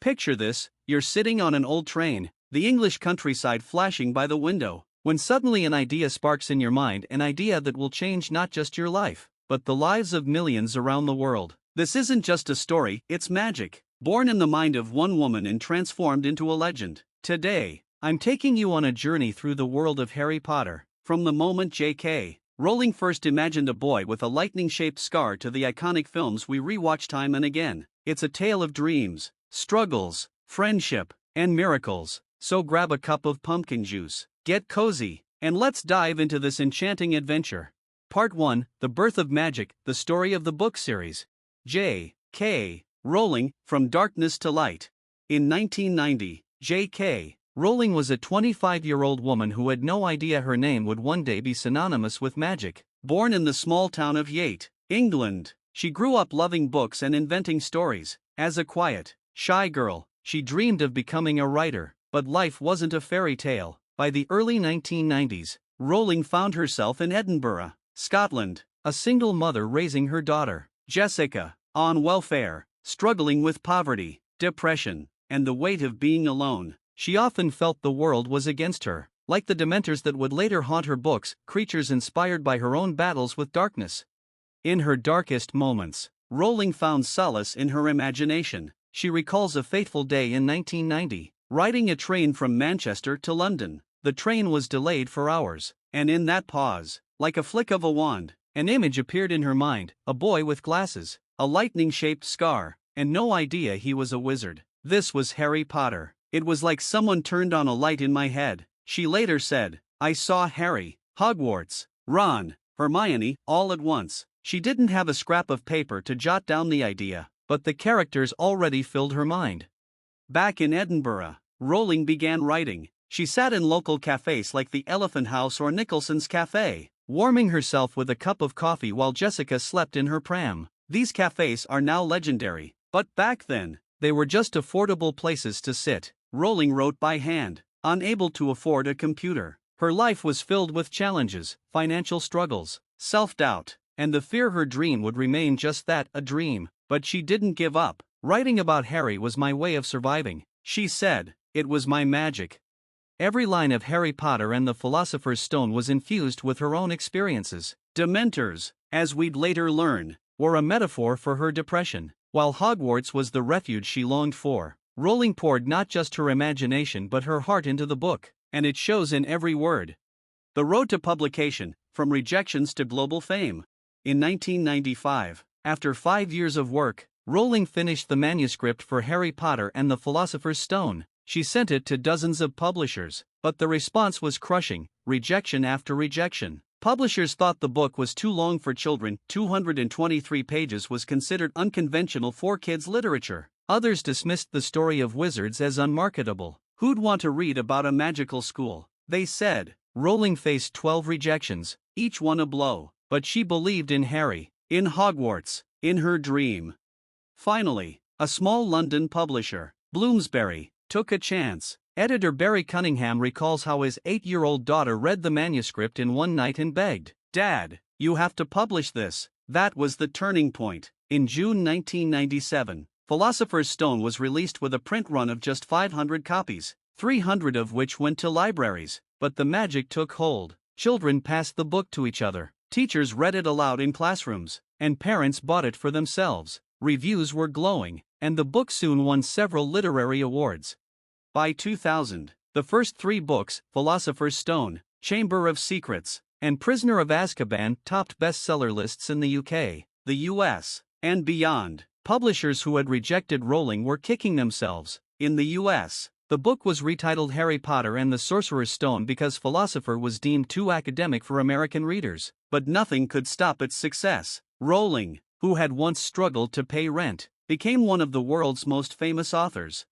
Picture this: you're sitting on an old train, the English countryside flashing by the window, when suddenly an idea sparks in your mind, an idea that will change not just your life, but the lives of millions around the world. This isn't just a story, it's magic, born in the mind of one woman and transformed into a legend. Today, I'm taking you on a journey through the world of Harry Potter, from the moment J.K. Rowling first imagined a boy with a lightning-shaped scar to the iconic films we rewatch time and again. It's a tale of dreams, struggles, friendship, and miracles. So grab a cup of pumpkin juice, get cozy, and let's dive into this enchanting adventure. Part 1: The Birth of Magic, the story of the book series. J.K. Rowling, From Darkness to Light. In 1990, J.K. Rowling was a 25-year-old woman who had no idea her name would one day be synonymous with magic. Born in the small town of Yate, England, she grew up loving books and inventing stories. As a quiet, shy girl, she dreamed of becoming a writer, but life wasn't a fairy tale. By the early 1990s, Rowling found herself in Edinburgh, Scotland, a single mother raising her daughter, Jessica, on welfare, struggling with poverty, depression, and the weight of being alone. She often felt the world was against her, like the dementors that would later haunt her books, creatures inspired by her own battles with darkness. In her darkest moments, Rowling found solace in her imagination. She recalls a fateful day in 1990, riding a train from Manchester to London. The train was delayed for hours, and in that pause, like a flick of a wand, an image appeared in her mind: a boy with glasses, a lightning-shaped scar, and no idea he was a wizard. This was Harry Potter. It was like someone turned on a light in my head, she later said. I saw Harry, Hogwarts, Ron, Hermione, all at once. She didn't have a scrap of paper to jot down the idea, but the characters already filled her mind. Back in Edinburgh, Rowling began writing. She sat in local cafes like the Elephant House or Nicholson's Cafe, warming herself with a cup of coffee while Jessica slept in her pram. These cafes are now legendary, but back then, they were just affordable places to sit. Rowling wrote by hand, unable to afford a computer. Her life was filled with challenges, financial struggles, self-doubt, and the fear her dream would remain just that, a dream. But she didn't give up. Writing about Harry was my way of surviving, she said. It was my magic. Every line of Harry Potter and the Philosopher's Stone was infused with her own experiences. Dementors, as we'd later learn, were a metaphor for her depression, while Hogwarts was the refuge she longed for. Rowling poured not just her imagination but her heart into the book, and it shows in every word. The road to publication, from rejections to global fame. In 1995, after 5 years of work, Rowling finished the manuscript for Harry Potter and the Philosopher's Stone. She sent it to dozens of publishers, but the response was crushing: rejection after rejection. Publishers thought the book was too long for children. 223 pages was considered unconventional for kids' literature. Others dismissed the story of wizards as unmarketable. Who'd want to read about a magical school, they said. Rowling faced 12 rejections, each one a blow, but she believed in Harry, in Hogwarts, in her dream. Finally, a small London publisher, Bloomsbury, took a chance. Editor Barry Cunningham recalls how his 8-year-old daughter read the manuscript in one night and begged, "Dad, you have to publish this." That was the turning point. In June 1997, Philosopher's Stone was released with a print run of just 500 copies, 300 of which went to libraries. But the magic took hold. Children passed the book to each other, teachers read it aloud in classrooms, and parents bought it for themselves. Reviews were glowing, and the book soon won several literary awards. By 2000, the first 3 books, Philosopher's Stone, Chamber of Secrets, and Prisoner of Azkaban, topped bestseller lists in the UK, the US, and beyond. Publishers who had rejected Rowling were kicking themselves. In the US, the book was retitled Harry Potter and the Sorcerer's Stone because Philosopher was deemed too academic for American readers. But nothing could stop its success. Rowling, who had once struggled to pay rent, became one of the world's most famous authors.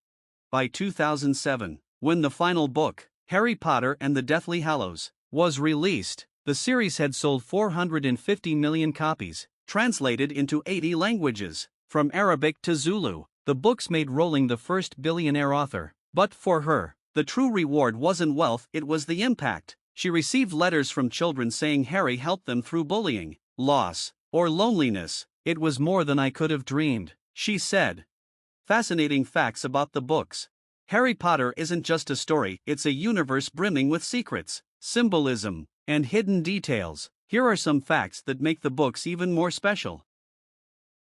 By 2007, when the final book, Harry Potter and the Deathly Hallows, was released, the series had sold 450 million copies, translated into 80 languages. From Arabic to Zulu, the books made Rowling the first billionaire author. But for her, the true reward wasn't wealth, it was the impact. She received letters from children saying Harry helped them through bullying, loss, or loneliness. It was more than I could have dreamed, she said. Fascinating facts about the books. Harry Potter isn't just a story, it's a universe brimming with secrets, symbolism, and hidden details. Here are some facts that make the books even more special.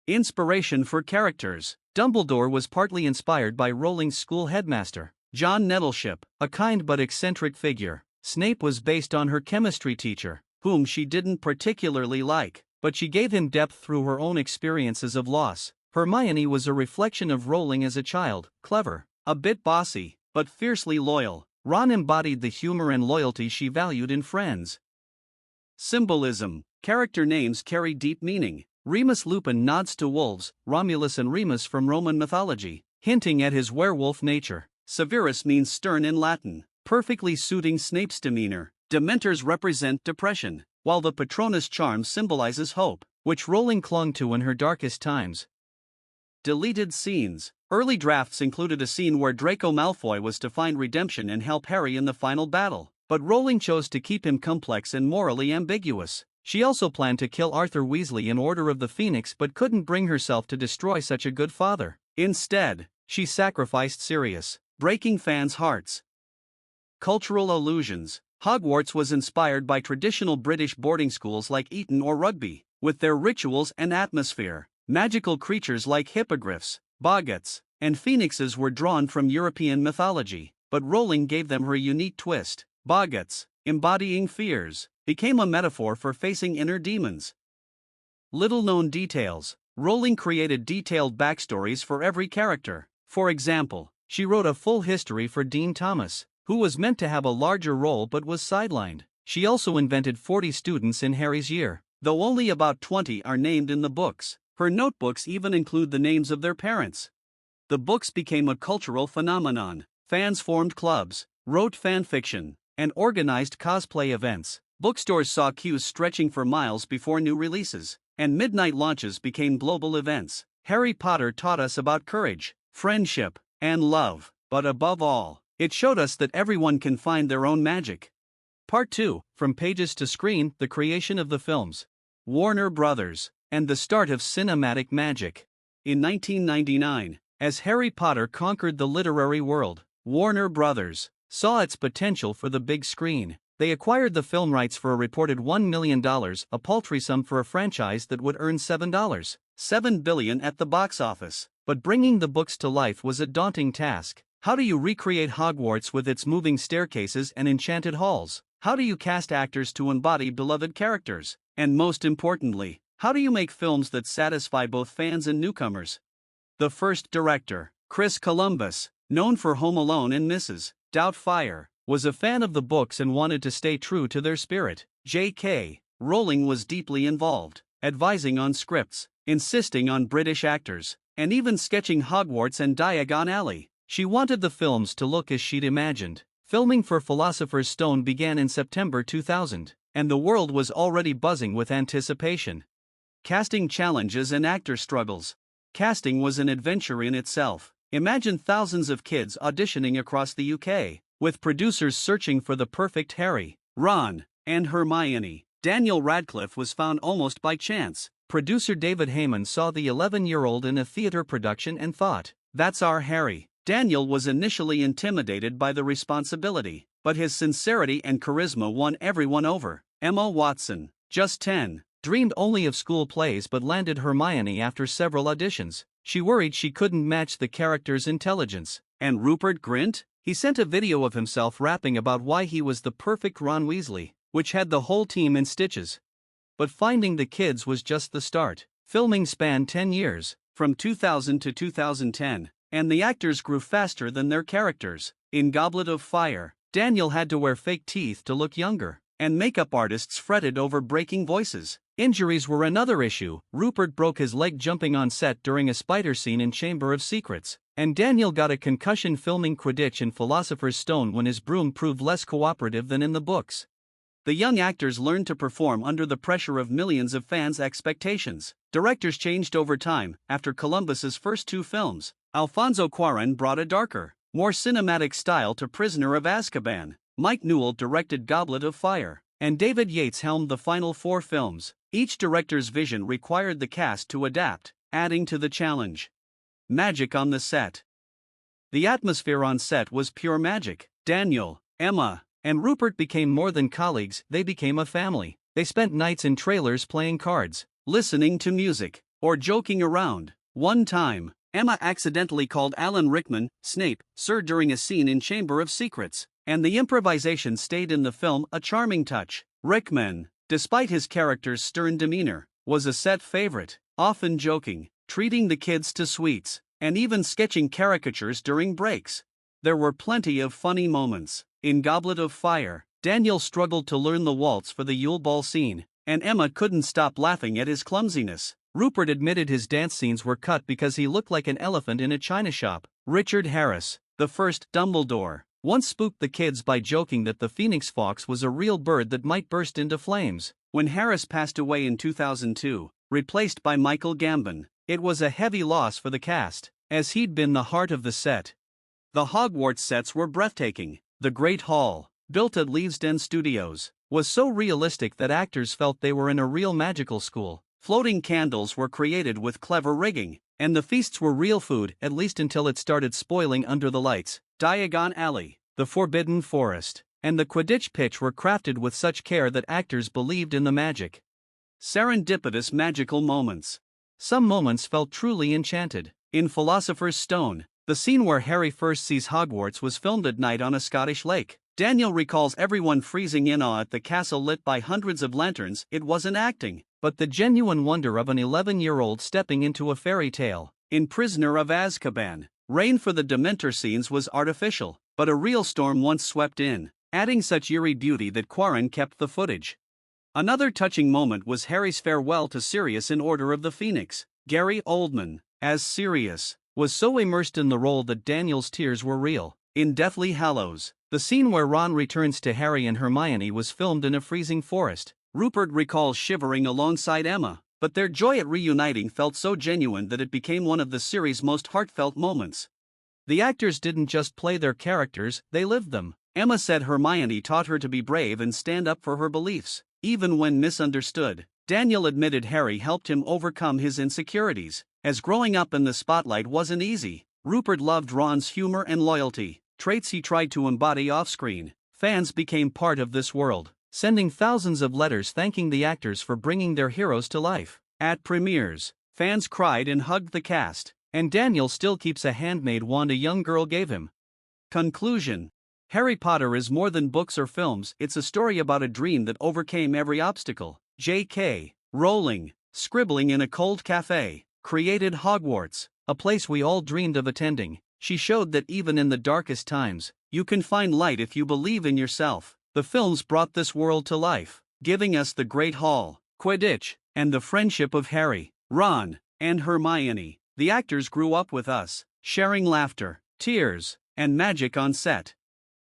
Inspiration for characters. Dumbledore was partly inspired by Rowling's school headmaster, John Nettleship, a kind but eccentric figure. Snape was based on her chemistry teacher, whom she didn't particularly like, but she gave him depth through her own experiences of loss. Hermione was a reflection of Rowling as a child, clever, a bit bossy, but fiercely loyal. Ron embodied the humor and loyalty she valued in friends. Symbolism. Character names carry deep meaning. Remus Lupin nods to wolves, Romulus and Remus from Roman mythology, hinting at his werewolf nature. Severus means stern in Latin, perfectly suiting Snape's demeanor. Dementors represent depression, while the Patronus charm symbolizes hope, which Rowling clung to in her darkest times. Deleted scenes. Early drafts included a scene where Draco Malfoy was to find redemption and help Harry in the final battle, but Rowling chose to keep him complex and morally ambiguous. She also planned to kill Arthur Weasley in Order of the Phoenix but couldn't bring herself to destroy such a good father. Instead, she sacrificed Sirius, breaking fans' hearts. Cultural allusions. Hogwarts was inspired by traditional British boarding schools like Eton or Rugby, with their rituals and atmosphere. Magical creatures like hippogriffs, boggarts, and phoenixes were drawn from European mythology, but Rowling gave them her unique twist. Boggarts, embodying fears, became a metaphor for facing inner demons. Little-known details. Rowling created detailed backstories for every character. For example, she wrote a full history for Dean Thomas, who was meant to have a larger role but was sidelined. She also invented 40 students in Harry's year, though only about 20 are named in the books. Her notebooks even include the names of their parents. The books became a cultural phenomenon. Fans formed clubs, wrote fanfiction, and organized cosplay events. Bookstores saw queues stretching for miles before new releases, and midnight launches became global events. Harry Potter taught us about courage, friendship, and love, but above all, it showed us that everyone can find their own magic. Part 2, From Pages to Screen, the creation of the films. Warner Brothers, and the start of cinematic magic. In 1999, as Harry Potter conquered the literary world, Warner Brothers saw its potential for the big screen. They acquired the film rights for a reported $1 million, a paltry sum for a franchise that would earn $7 billion at the box office. But bringing the books to life was a daunting task. How do you recreate Hogwarts with its moving staircases and enchanted halls? How do you cast actors to embody beloved characters? And most importantly, how do you make films that satisfy both fans and newcomers? The first director, Chris Columbus, known for Home Alone and Mrs. Doubtfire, was a fan of the books and wanted to stay true to their spirit. J.K. Rowling was deeply involved, advising on scripts, insisting on British actors, and even sketching Hogwarts and Diagon Alley. She wanted the films to look as she'd imagined. Filming for Philosopher's Stone began in September 2000, and the world was already buzzing with anticipation. Casting challenges and actor struggles. Casting was an adventure in itself. Imagine thousands of kids auditioning across the UK, with producers searching for the perfect Harry, Ron, and Hermione. Daniel Radcliffe was found almost by chance. Producer David Heyman saw the 11-year-old in a theater production and thought, "That's our Harry." Daniel was initially intimidated by the responsibility, but his sincerity and charisma won everyone over. Emma Watson, just 10, dreamed only of school plays but landed Hermione after several auditions. She worried she couldn't match the character's intelligence. And Rupert Grint? He sent a video of himself rapping about why he was the perfect Ron Weasley, which had the whole team in stitches. But finding the kids was just the start. Filming spanned 10 years, from 2000 to 2010, and the actors grew faster than their characters. In Goblet of Fire, Daniel had to wear fake teeth to look younger, and makeup artists fretted over breaking voices. Injuries were another issue. Rupert broke his leg jumping on set during a spider scene in Chamber of Secrets, and Daniel got a concussion filming Quidditch in Philosopher's Stone when his broom proved less cooperative than in the books. The young actors learned to perform under the pressure of millions of fans' expectations. Directors changed over time. After Columbus's first 2 films, Alfonso Cuarón brought a darker, more cinematic style to Prisoner of Azkaban. Mike Newell directed Goblet of Fire, and David Yates helmed the final 4 films. Each director's vision required the cast to adapt, adding to the challenge. Magic on the set. The atmosphere on set was pure magic. Daniel, Emma, and Rupert became more than colleagues, they became a family. They spent nights in trailers playing cards, listening to music, or joking around. One time, Emma accidentally called Alan Rickman, Snape, Sir during a scene in Chamber of Secrets, and the improvisation stayed in the film, a charming touch. Rickman, despite his character's stern demeanor, was a set favorite, often joking, treating the kids to sweets, and even sketching caricatures during breaks. There were plenty of funny moments. In Goblet of Fire, Daniel struggled to learn the waltz for the Yule Ball scene, and Emma couldn't stop laughing at his clumsiness. Rupert admitted his dance scenes were cut because he looked like an elephant in a china shop. Richard Harris, the first Dumbledore, once spooked the kids by joking that the phoenix fox was a real bird that might burst into flames. When Harris passed away in 2002, replaced by Michael Gambon, it was a heavy loss for the cast, as he'd been the heart of the set. The Hogwarts sets were breathtaking. The Great Hall, built at Leavesden Studios, was so realistic that actors felt they were in a real magical school. Floating candles were created with clever rigging, and the feasts were real food, at least until it started spoiling under the lights. Diagon Alley, the Forbidden Forest, and the Quidditch pitch were crafted with such care that actors believed in the magic. Serendipitous magical moments. Some moments felt truly enchanted. In Philosopher's Stone, the scene where Harry first sees Hogwarts was filmed at night on a Scottish lake. Daniel recalls everyone freezing in awe at the castle lit by hundreds of lanterns. It wasn't acting, but the genuine wonder of an 11-year-old stepping into a fairy tale. In Prisoner of Azkaban, rain for the Dementor scenes was artificial, but a real storm once swept in, adding such eerie beauty that Quarren kept the footage. Another touching moment was Harry's farewell to Sirius in Order of the Phoenix. Gary Oldman, as Sirius, was so immersed in the role that Daniel's tears were real. In Deathly Hallows, the scene where Ron returns to Harry and Hermione was filmed in a freezing forest. Rupert recalls shivering alongside Emma, but their joy at reuniting felt so genuine that it became one of the series' most heartfelt moments. The actors didn't just play their characters, they lived them. Emma said Hermione taught her to be brave and stand up for her beliefs, even when misunderstood. Daniel admitted Harry helped him overcome his insecurities, as growing up in the spotlight wasn't easy. Rupert loved Ron's humor and loyalty, traits he tried to embody off-screen. Fans became part of this world, sending thousands of letters thanking the actors for bringing their heroes to life. At premieres, fans cried and hugged the cast, and Daniel still keeps a handmade wand a young girl gave him. Conclusion: Harry Potter is more than books or films, it's a story about a dream that overcame every obstacle. J.K. Rowling, scribbling in a cold cafe, created Hogwarts, a place we all dreamed of attending. She showed that even in the darkest times, you can find light if you believe in yourself. The films brought this world to life, giving us the Great Hall, Quidditch, and the friendship of Harry, Ron, and Hermione. The actors grew up with us, sharing laughter, tears, and magic on set.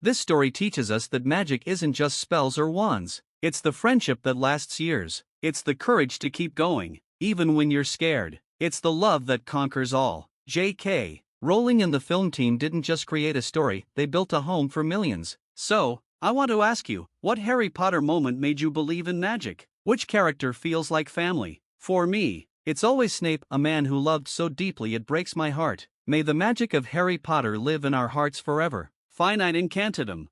This story teaches us that magic isn't just spells or wands, it's the friendship that lasts years. It's the courage to keep going, even when you're scared. It's the love that conquers all. J.K. Rowling and the film team didn't just create a story, they built a home for millions. So, I want to ask you, what Harry Potter moment made you believe in magic? Which character feels like family? For me, it's always Snape, a man who loved so deeply it breaks my heart. May the magic of Harry Potter live in our hearts forever. Finite Incantatum.